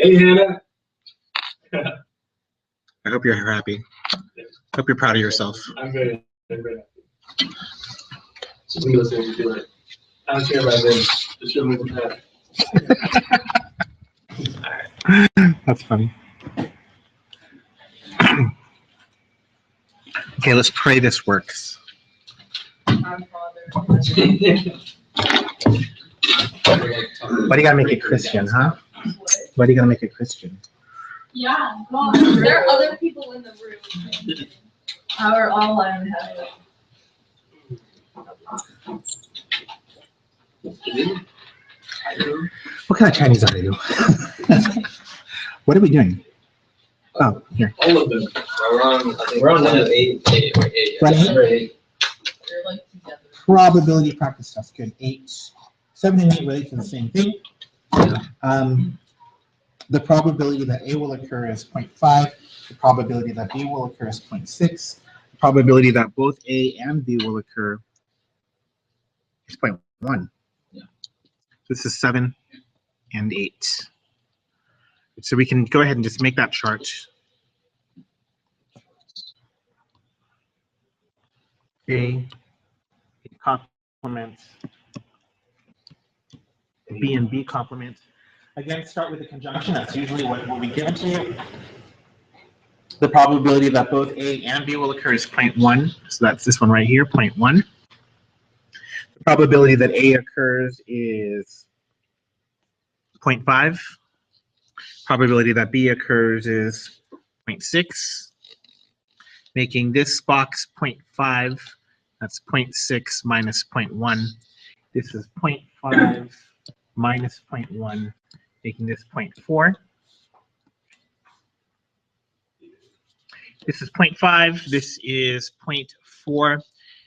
Hey, Hannah. I hope you're happy. I hope you're proud of yourself. I'm very happy. Just me listening to do it. I don't care about this. Just show me the path. That's funny. Okay, let's pray this works. Our Father. Why do you gotta make it Christian, huh? Why do you gotta make it Christian? Yeah, God. There are other people in the room. Our all I'm having. What kind of Chinese are you? What are we doing? Oh, here. All of them. We're on number 8. What, eight? Number 8. They're like together. Probability practice test. Good. 8. 7 and 8 relate to the same thing. The probability that A will occur is 0.5. The probability that B will occur is 0.6. The probability that both A and B will occur is 0.1. Yeah. This is 7 and 8. So we can go ahead and just make that chart. A complement, B and B complement. Again, start with a conjunction. That's usually what will be given to you. The probability that both A and B will occur is 0.1. So that's this one right here, 0.1. The probability that A occurs is 0.5. Probability that B occurs is 0.6. Making this box 0.5. That's 0.6 minus 0.1. This is 0.5 minus 0.1, making this 0.4. This is 0.5. This is 0.4.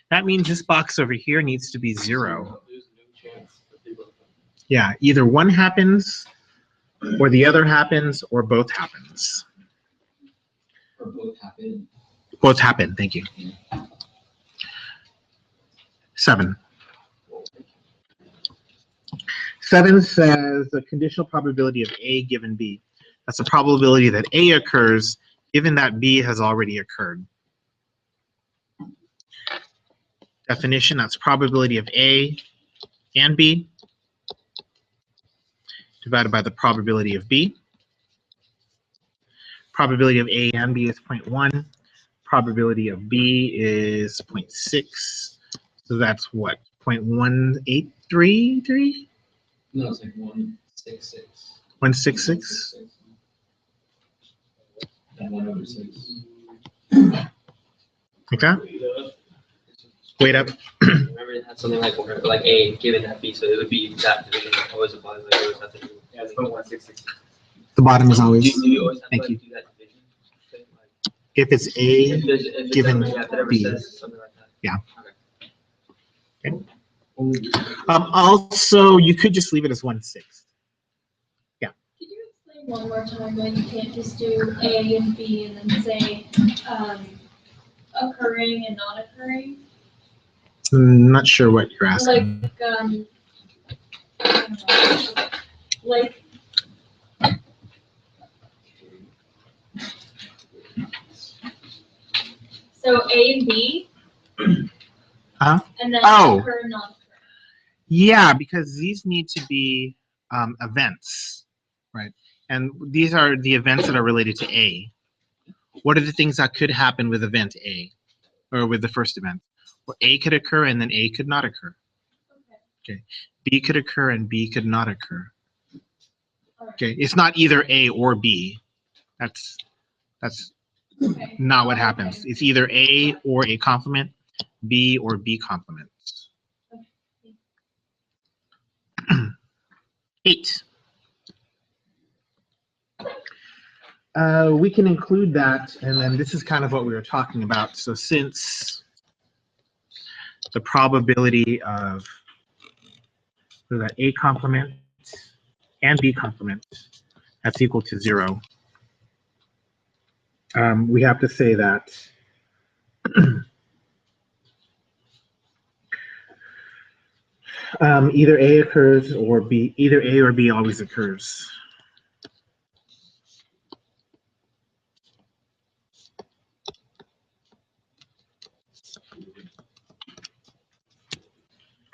That means this box over here needs to be 0. Yeah, either one happens, or the other happens, or both happens. Or both happen. Both happen, thank you. 7. 7 says the conditional probability of A given B. That's the probability that A occurs given that B has already occurred. Definition, that's probability of A and B divided by the probability of B. Probability of A and B is 0.1. Probability of B is 0.6. So that's what, 0.1833? No, it's like 166. 166? And 1/6. Like that? Wait up. Remember, it had something like A given that B, so it would be that division always applies. Like always have to do. Yeah, it's 166. The bottom is always, Do you always have thank to you. do that division? Like, If it's if A, there's given ever, yeah, if it ever B. says something like that. Yeah. Okay. also, you could just leave it as 1/6. Could you explain one more time why you can't just do A and B and then say occurring and not occurring? I'm not sure what you're asking. I don't know. Like so A and B, Huh? and then Oh. occur and not occur. Yeah, because these need to be events, right? And these are the events that are related to A. What are the things that could happen with event A, or with the first event? Well, A could occur and then A could not occur. Okay. B could occur and B could not occur. Okay. It's not either A or B. That's Okay. not what happens. It's either A or A complement, B or B complement. 8. We can include that, and then this is kind of what we were talking about. So since the probability of that A complement and B complement, that's equal to 0, we have to say that either A occurs or B, either A or B always occurs.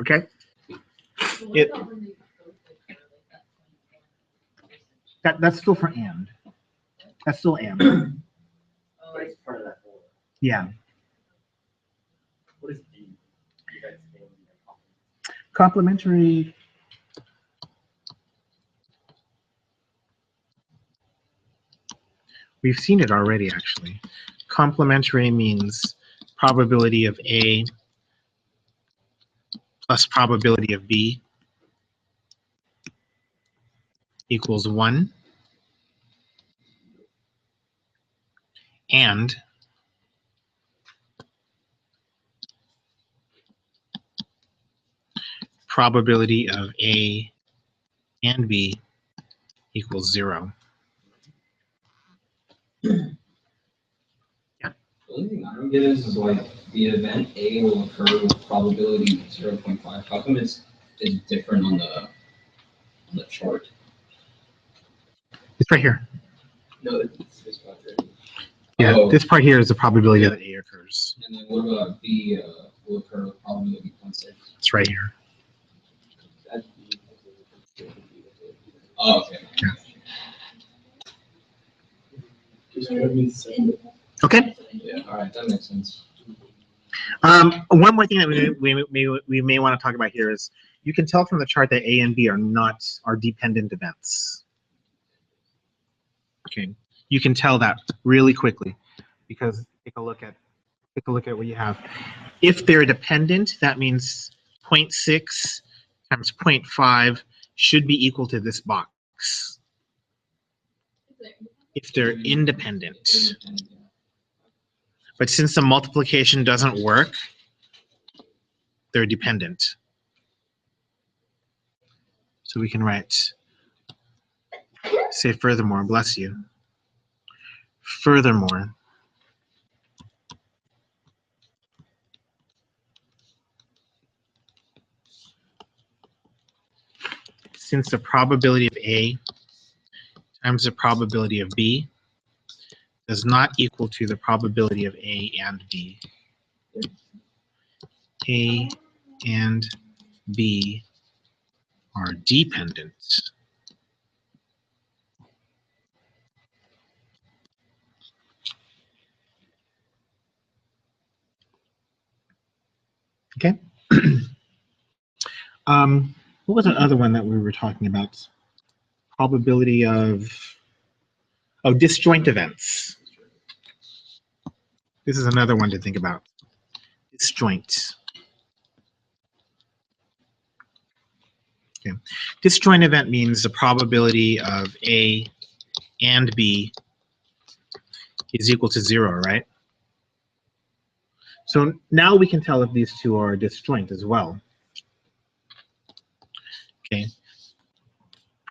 Okay? So what It- about when they propose it for like that point and That's still for and. That's still and. Oh, But it's part of that whole. Yeah. What is B? You guys name it. Complementary. We've seen it already, actually. Complementary means probability of A plus probability of B equals 1. And probability of A and B equals 0. The only thing I don't get is like the event A will occur with probability 0.5. How come it's different on the chart? It's right here. No, it's this part right. Yeah, Oh, this part here is the probability that A occurs. and then what about B will occur with probability 0.6? It's right here. That's B. Oh, okay. Just give me some. Okay. Yeah, all right, that makes sense. One more thing that we may want to talk about here is you can tell from the chart that A and B are dependent events. Okay, you can tell that really quickly because take a look at what you have. If they're dependent, that means 0.6 times 0.5 should be equal to this box. If they're independent. But since the multiplication doesn't work, they're dependent. So we can write, say furthermore, bless you. Furthermore, since the probability of A times the probability of B does not equal to the probability of A and B, A and B are dependent. Okay. What was the other one that we were talking about? Probability of disjoint events. This is another one to think about. Disjoint. Okay. Disjoint event means the probability of A and B is equal to 0, right? So now we can tell if these two are disjoint as well. Okay.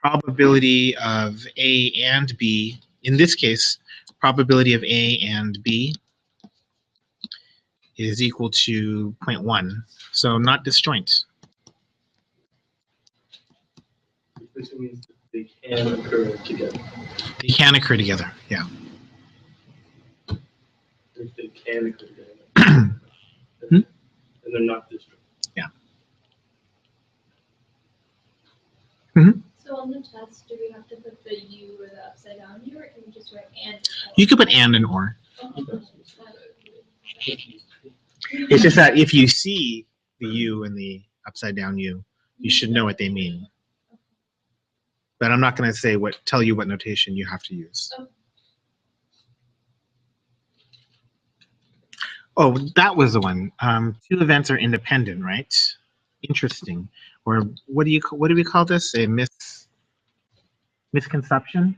Probability of A and B, in this case, probability of A and B is equal to 0.1, so not disjoint. Which means that they can occur together. They can occur together, yeah. If they can occur together. Hmm? And they're not disjoint. So on the test, do we have to put the U or the upside down U, or can we just write and? You could put and or. Oh, It's just that if you see the U and the upside down U, you should know what they mean. But I'm not going to tell you what notation you have to use. Oh, that was the one. Two events are independent, right? Interesting. Or what do we call this? A misconception?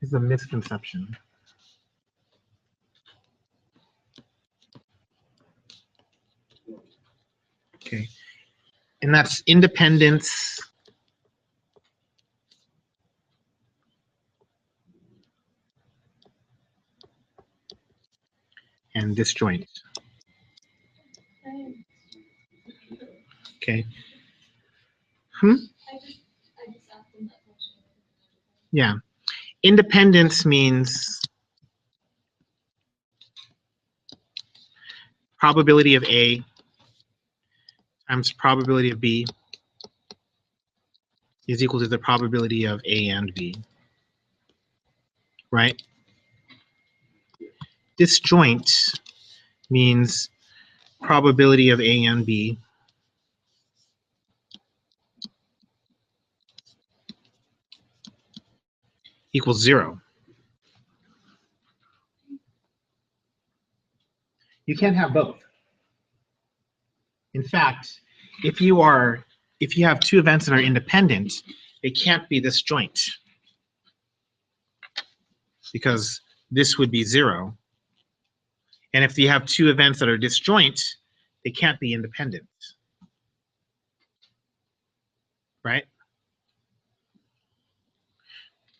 It's a misconception. Okay. And that's independence and disjoint. Okay. I just asked them that question. Yeah. Independence means probability of A times probability of B is equal to the probability of A and B, right? Disjoint means probability of A and B equals 0. You can't have both. In fact, if you have two events that are independent, it can't be disjoint because this would be 0. And if you have two events that are disjoint, they can't be independent. Right?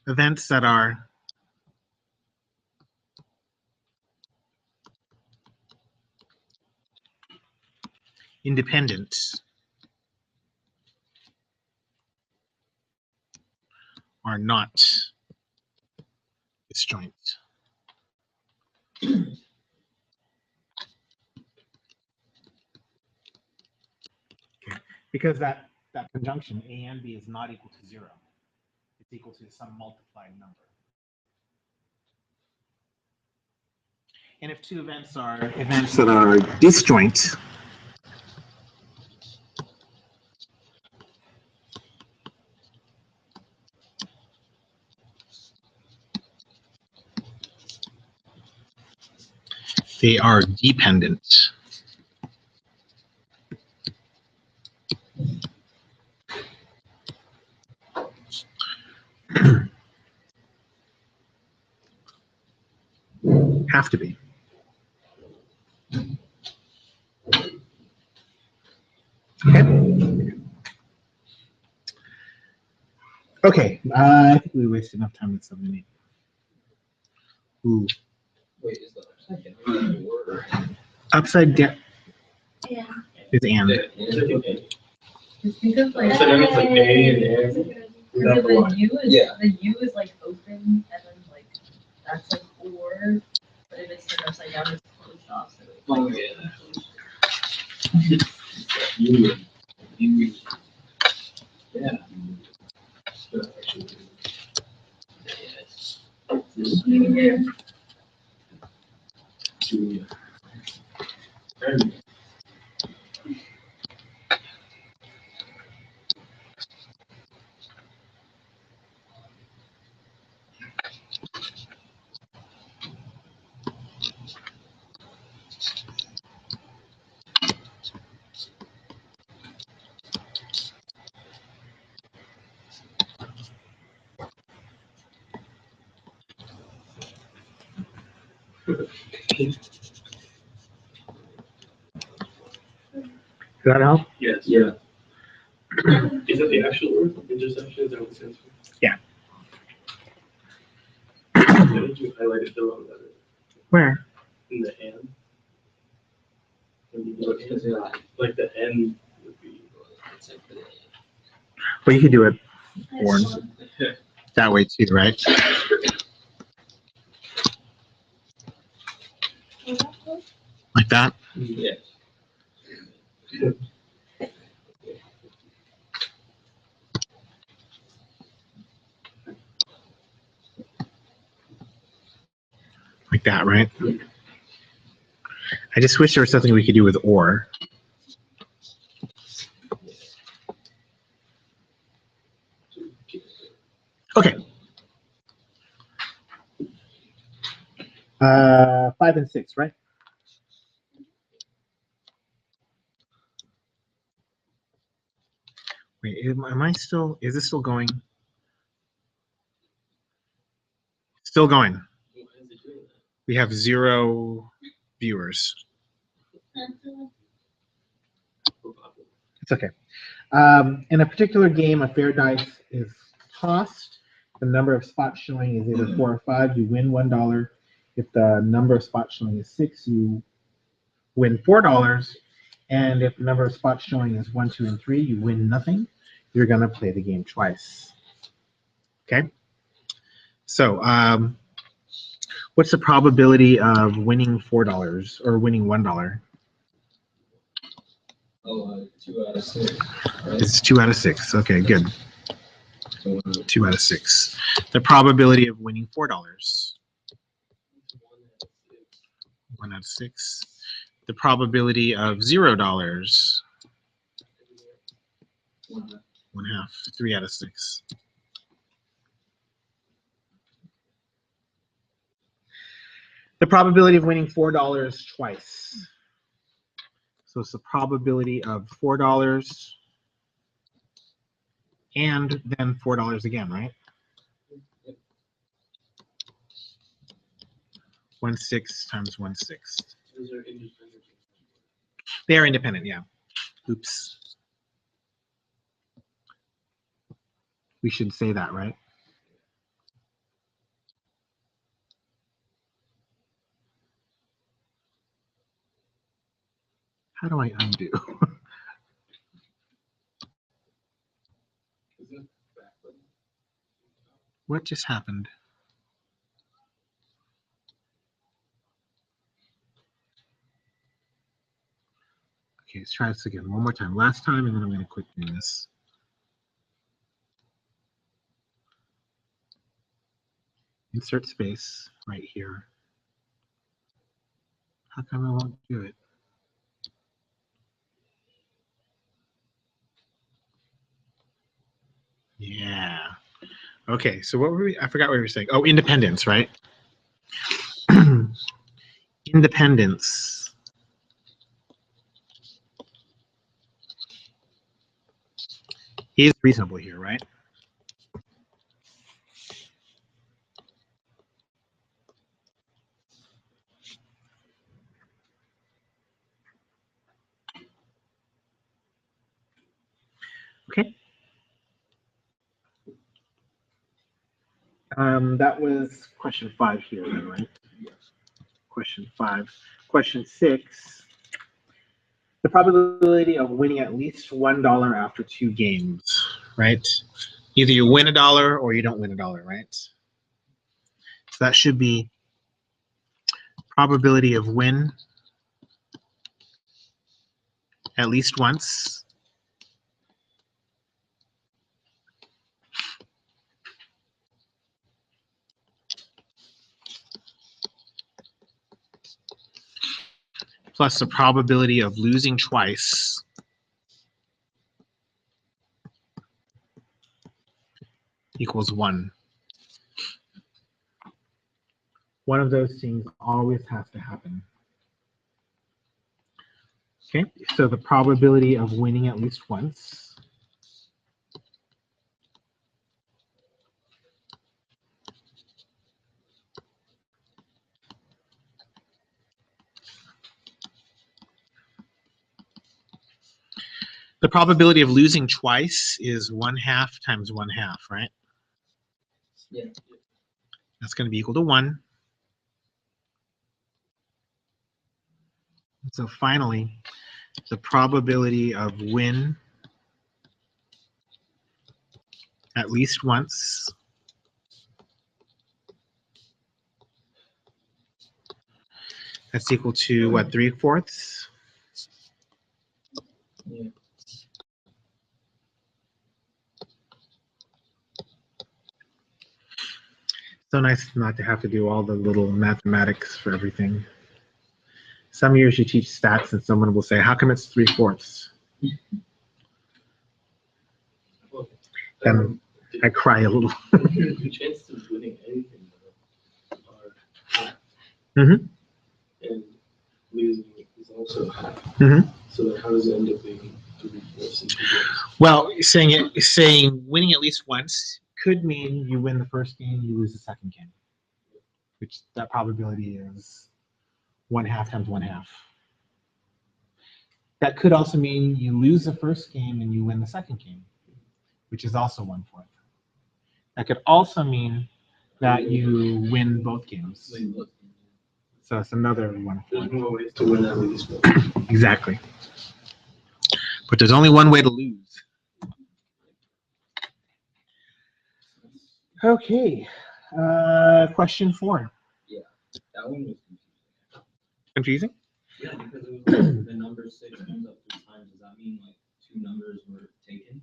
Events that are independent are not disjoint. Okay. Because that conjunction A and B is not equal to 0. It's equal to some multiplied number. And if two events are events that are disjoint, they are dependent. Have to be. Okay. Okay. I think we wasted enough time with 78. Ooh. Wait, is the upside down or? Upside down Yeah. is and. Just think of like, So then it's like A and M. because Number the one. U is, Yeah. the U is like open, and then like, that's like or, but if it's turned upside down, it's closed off, so it's Oh, like. yeah. You. Yeah. Does that help? Yes. Yeah. Is that the actual word? Intersection? Is that what it stands for? Yeah. I think you highlighted the wrong letter Where? in the N. When you look at it, like the N would be. Well, you could do it orange that way too, right? Like that. Yeah. Like that, right? I just wish there was something we could do with or. Okay. 5 and 6, right? Wait, am I still, is this still going? Still going. Why is it doing that? We have 0 viewers. It's okay. In a particular game, a fair dice is tossed. The number of spots showing is either 4 or 5. You win $1. If the number of spots showing is 6, you win $4. And if the number of spots showing is 1, 2, and 3, you win nothing. You're going to play the game twice. Okay? So, what's the probability of winning $4 or winning $1? Oh, 2 out of 6. Right? It's 2 out of 6. Okay, good. So, 2 out of 6. The probability of winning $4. 1 out of 6. The probability of $0. 1/2. 3 out of 6. The probability of winning $4 twice. So it's the probability of $4 and then $4 again, right? 1/6 times 1/6. Those are independent. They are independent, yeah. Oops. We should say that, right? How do I undo? What just happened? Okay, let's try this again one more time. Last time, and then I'm going to quit doing this. Insert space right here. How come I won't do it? Yeah. Okay, so what were we? I forgot what we were saying. Oh, independence, right? Independence. Is reasonable here, right? Okay. That was question 5 here, then, right? Question 5. Question 6. The probability of winning at least $1 after 2 games, right? Either you win $1 or you don't win $1, right? So that should be probability of win at least once. Plus the probability of losing twice equals 1. One of those things always has to happen. Okay, so the probability of winning at least once the probability of losing twice is 1/2 times 1/2, right? Yeah. That's going to be equal to 1. So finally, the probability of win at least once that's equal to what, 3/4? Yeah. So nice not to have to do all the little mathematics for everything. Some years you teach stats and someone will say, how come it's 3/4? Then I cry a little. The chances of winning anything though are high. Mhm. And losing is also high. Mhm. So then how does it end up being 3/4 in 2 games? Well, saying winning at least once could mean you win the first game, you lose the second game, which that probability is 1/2 times 1/2. That could also mean you lose the first game and you win the second game, which is also 1/4. That could also mean that you win both games. So it's another 1/4. There's more ways to win at least one. Exactly. But there's only one way to lose. Okay. Question 4. that one was Confusing? confusing. Yeah, because it was like the number 6 comes up 3 times is that mean like two numbers were taken?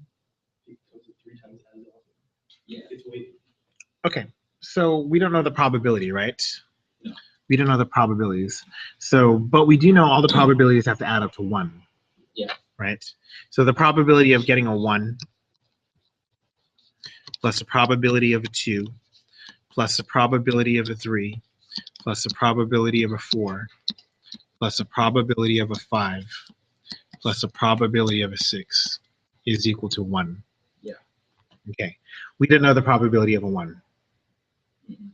It comes to 3 times as often. Yeah. It's weighted. Okay, so we don't know the probability, right? No. We don't know the probabilities. So, but we do know all the probabilities have to add up to 1. Yeah. Right? So the probability of getting a 1 plus the probability of a 2 plus the probability of a 3 plus the probability of a 4 plus the probability of a 5 plus the probability of a 6 is equal to 1. Yeah. Okay. We didn't know the probability of a 1. Mhm.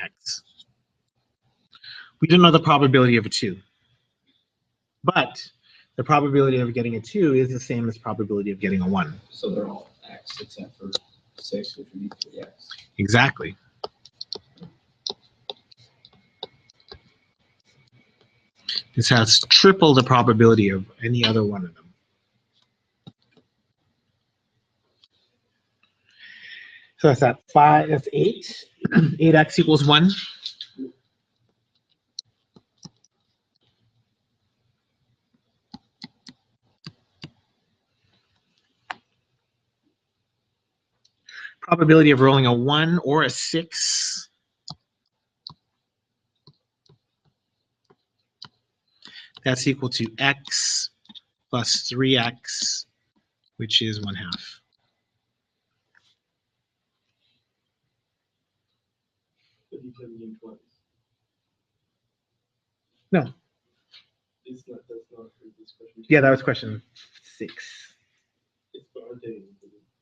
X. We didn't know the probability of a 2. But the probability of getting a 2 is the same as probability of getting a 1. So they're all X except for 6, which would be 3X. Exactly. This has triple the probability of any other one of them. So that's at 5, that's 8. 8x equals 1. Probability of rolling a 1 or a 6. That's equal to x plus 3x, which is 1/2. But you can name twice. No. It's not, that's not for this question. Yeah, that was question 6. It's for our day.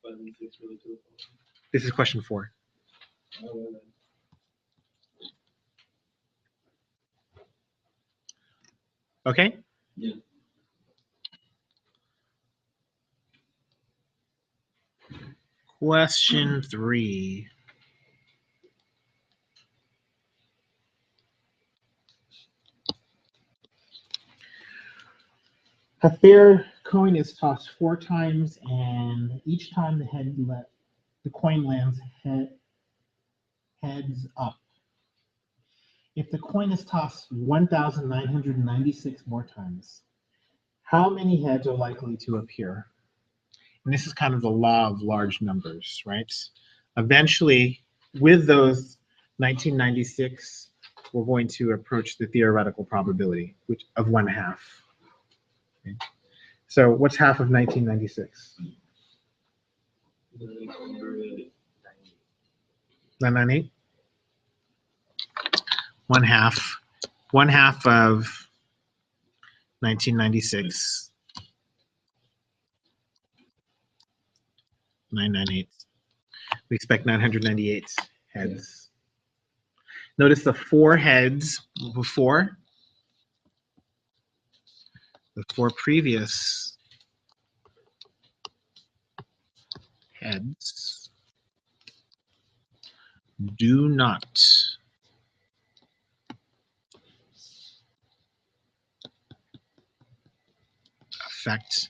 5 and 6 really to the This is question 4. following. Okay? Yeah. Question 3. A fair coin is tossed 4 times, and each time the coin lands heads up. If the coin is tossed 1,996 more times, how many heads are likely to appear? And this is kind of the law of large numbers, right? Eventually, with those 1996, we're going to approach the theoretical probability, which of 1/2. Okay. So what's half of 1996? 998? 1/2. 1/2 of 1996. 998. We expect 998 heads. Notice the 4 heads before. The 4 previous heads do not affect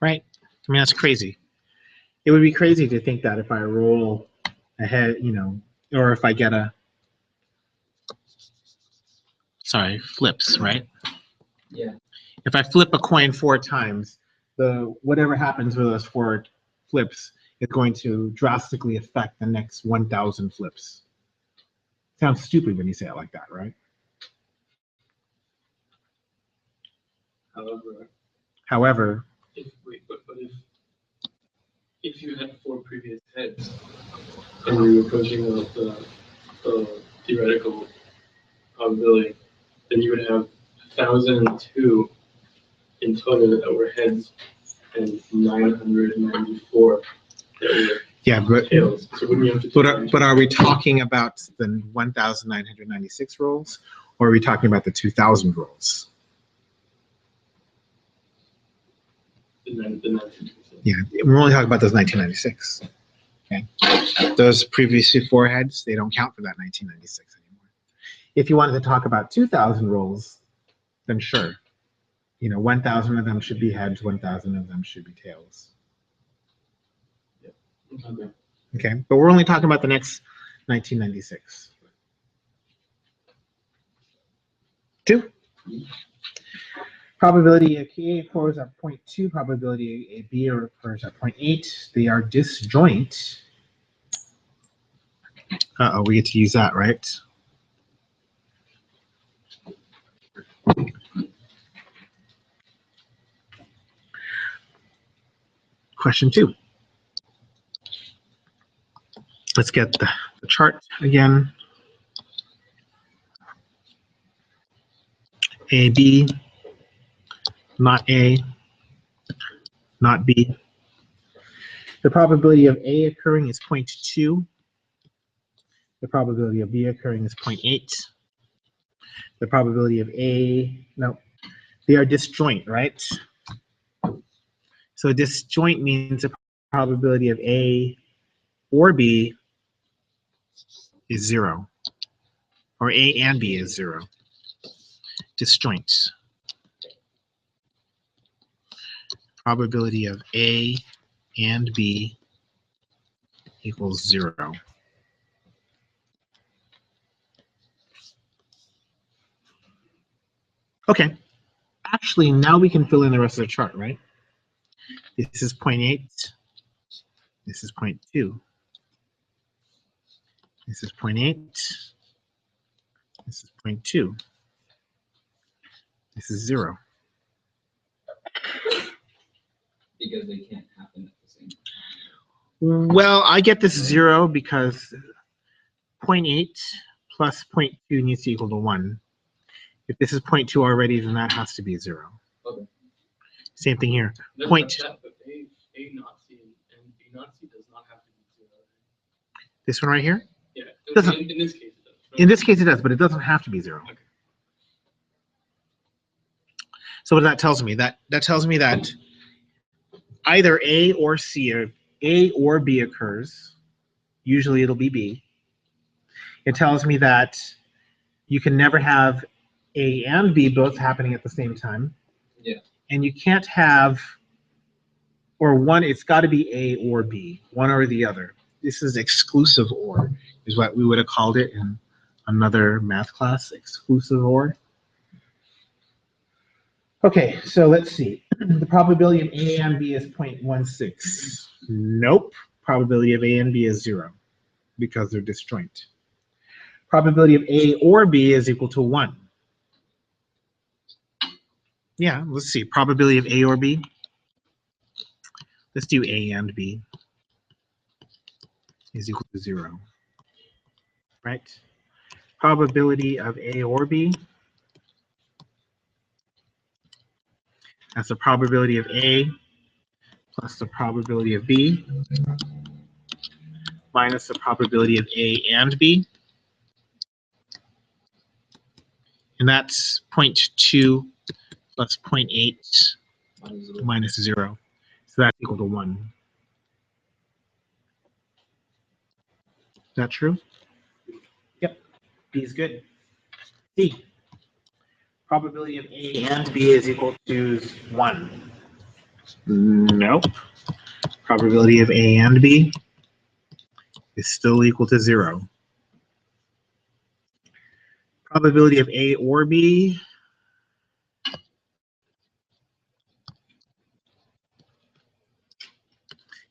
right? I mean, that's crazy. It would be crazy to think that if I roll ahead, or if I get flips, right? Yeah. If I flip a coin 4 times, whatever happens with those 4 flips is going to drastically affect the next 1,000 flips. Sounds stupid when you say it like that, right? However, If you had 4 previous heads and you were approaching the theoretical probability, then you would have 1,002 in total that were heads and 994 that were yeah, but tails. So wouldn't you have to but are we talking about the 1,996 rolls, or are we talking about the 2,000 rolls? the 992? Yeah, we're only talking about those 1996. Okay, those previous 4 heads, they don't count for that 1996 anymore. If you wanted to talk about 2,000 rolls, then sure. You know, 1,000 of them should be heads, 1,000 of them should be tails. Okay. Okay, but we're only talking about the next 1996. 2. Probability of A occurs at 0.2, probability A B occurs at 0.8. They are disjoint. Uh-oh, we get to use that, right? Question 2. Let's get the chart again. A, B, not A, not B. The probability of A occurring is 0.2. The probability of B occurring is 0.8. The probability of A, no, they are disjoint, right? So disjoint means the probability of A or B is 0, or A and B is 0. Disjoint. Probability of A and B equals 0. Okay. Actually, now we can fill in the rest of the chart, right? This is 0.8. This is 0.2. This is 0.8. This is 0.2. This is 0. Because they can't happen at the same time. Well, I get this 0 because 0.8 plus 0.2 needs to equal to 1. If this is 0.2 already, then that has to be 0. Okay. Same thing here. That, Point. but A not C and B not C does not have to be 0. This one right here? Yeah. Doesn't- In this case, it does. In this case, it does, but it doesn't have to be 0. Okay. So what that tells me, that tells me that either A or C or A or B occurs. Usually it'll be B. It tells me that you can never have A and B both happening at the same time. Yeah. And you can't have, or one, it's got to be A or B, one or the other. This is exclusive OR, is what we would have called it in another math class, exclusive OR. Okay, so let's see. The probability of A and B is 0.16. Nope. Probability of A and B is 0 because they're disjoint. Probability of A or B is equal to 1. Yeah, let's see. Probability of A or B. Let's do A and B is equal to 0. Right? Probability of A or B. That's the probability of A plus the probability of B minus the probability of A and B. And that's 0.2 plus 0.8 minus 0. So that's equal to 1. Is that true? Yep. B is good. C. Probability of A and B is equal to 1. Nope. Probability of A and B is still equal to 0. Probability of A or B.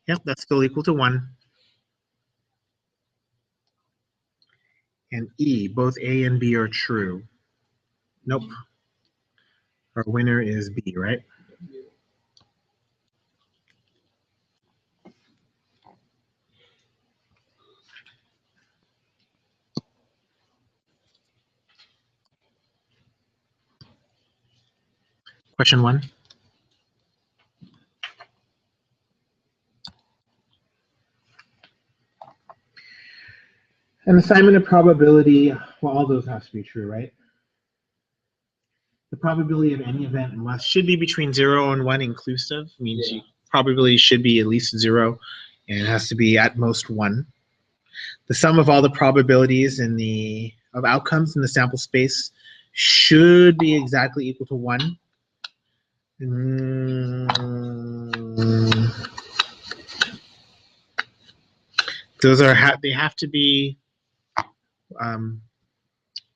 Yep, that's still equal to 1. And E, both A and B are true. Nope. Our winner is B, right? Question 1. An assignment of probability, well, all those have to be true, right? The probability of any event should be between 0 and 1 inclusive, means Yeah. probability should be at least 0, and it has to be at most 1. The sum of all the probabilities of outcomes in the sample space should be exactly equal to 1. Those are they have to be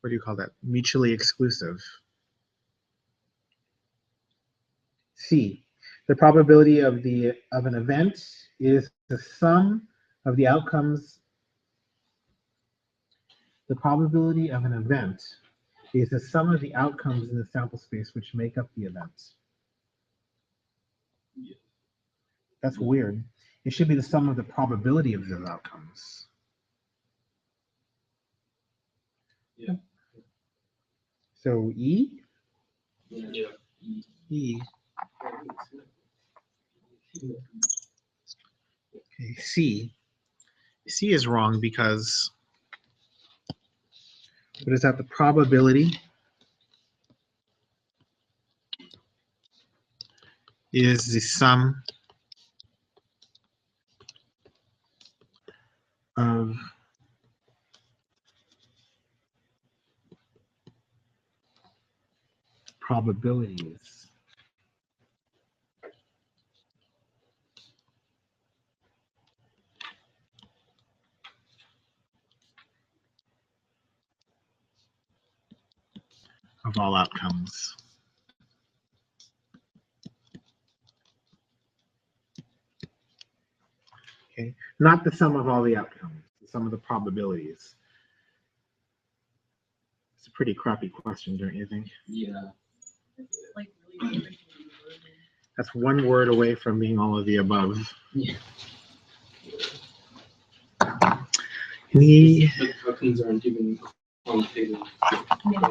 what do you call that? Mutually exclusive. C. The probability of an event is the sum of the outcomes. The probability of an event is the sum of the outcomes in the sample space which make up the event. That's weird. It should be the sum of the probability of those outcomes. Yeah. So E? Yeah. E. Okay, C. C is wrong because what is that? The probability is the sum of probabilities. Of all outcomes. Okay, not the sum of all the outcomes, the sum of the probabilities. It's a pretty crappy question, don't you think? Yeah. It's like really tricky wording. That's one word away from being all of the above. Yeah. The, The outcomes aren't even quantitative.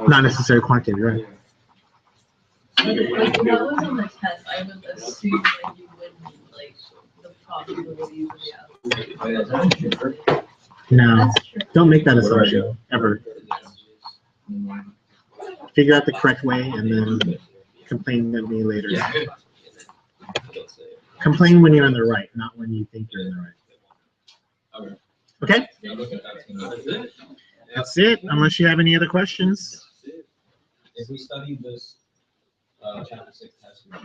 not necessarily quantitative, right? Yeah. Like, if that was on the test, I would assume that you would need like the probabilities of the outcome. Oh, yeah, that's true. No, That's true. don't make that assumption, ever. Figure out the correct way and then complain at me later. Yeah. Complain when you're in the right, not when you think you're in the right. Okay? Yeah, look at that. That's it, unless you have any other questions. If we study this, chapter 6 test, we